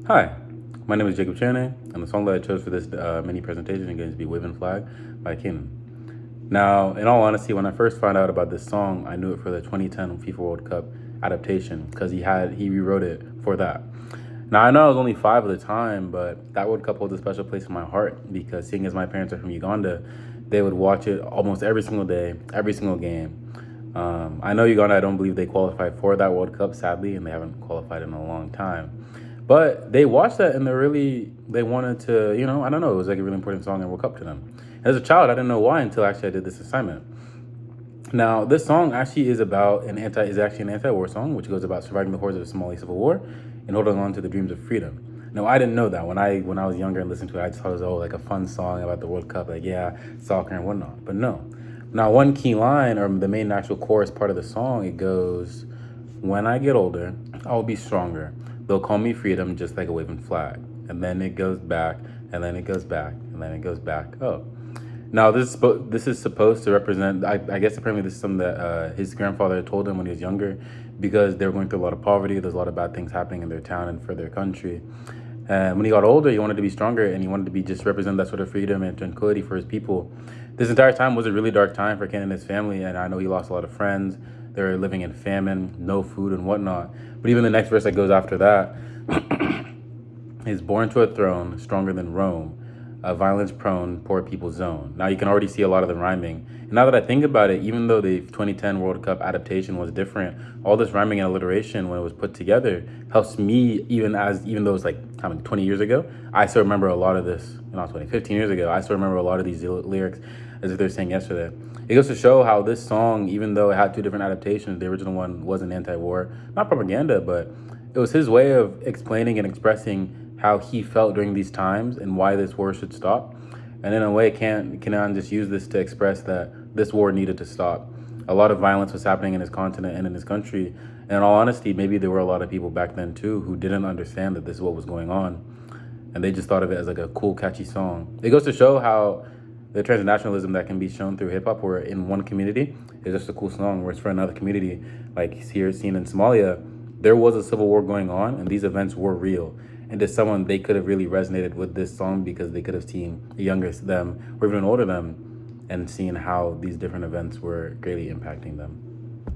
Hi, my name is Jacob Channing, and the song that I chose for this mini presentation is going to be Waving Flag by Kanan. Now, in all honesty, when I first found out about this song, I knew it for the 2010 FIFA World Cup adaptation because he rewrote it for that. Now, I know I was only 5 at the time, but that World Cup holds a special place in my heart because seeing as my parents are from Uganda, they would watch it almost every single day, every single game. I know Uganda, I don't believe they qualified for that World Cup, sadly, and they haven't qualified in a long time. But they watched that and they wanted to, I don't know, it was like a really important song and World Cup to them. As a child, I didn't know why until actually I did this assignment. Now, this song actually is actually an anti-war song, which goes about surviving the horrors of the Somali civil war and holding on to the dreams of freedom. Now, I didn't know that when I was younger and listened to it. I just thought it was like a fun song about the World Cup, like yeah, soccer and whatnot. But no. Now, one key line or the main actual chorus part of the song, it goes, "When I get older, I'll be stronger. They'll call me freedom, just like a waving flag." And then it goes back, and then it goes back, and then it goes back up. Now, this is supposed to represent. I guess apparently this is something that his grandfather told him when he was younger, because they were going through a lot of poverty. There's a lot of bad things happening in their town and for their country. And when he got older, he wanted to be stronger, and he wanted to be just represent that sort of freedom and tranquility for his people. This entire time was a really dark time for Ken and his family, and I know he lost a lot of friends. They were living in famine, no food, and whatnot. But even the next verse that goes after that is born to a throne, stronger than Rome, a violence-prone, poor people's zone. Now you can already see a lot of the rhyming. And now that I think about it, even though the 2010 World Cup adaptation was different, all this rhyming and alliteration when it was put together helps me, even though it's like 20 years ago, I still remember a lot of this. Not 20, 15 years ago, I still remember a lot of these lyrics as if they're saying yesterday. It goes to show how this song, even though it had two different adaptations, the original one wasn't anti-war, not propaganda, but it was his way of explaining and expressing how he felt during these times and why this war should stop. And in a way, Kenan just use this to express that this war needed to stop. A lot of violence was happening in his continent and in his country. And in all honesty, maybe there were a lot of people back then too who didn't understand that this is what was going on. And they just thought of it as like a cool, catchy song. It goes to show how the transnationalism that can be shown through hip hop, where in one community is just a cool song, whereas for another community, like here seen in Somalia, there was a civil war going on and these events were real. And to someone, they could have really resonated with this song because they could have seen a younger them or even older them and seen how these different events were greatly impacting them.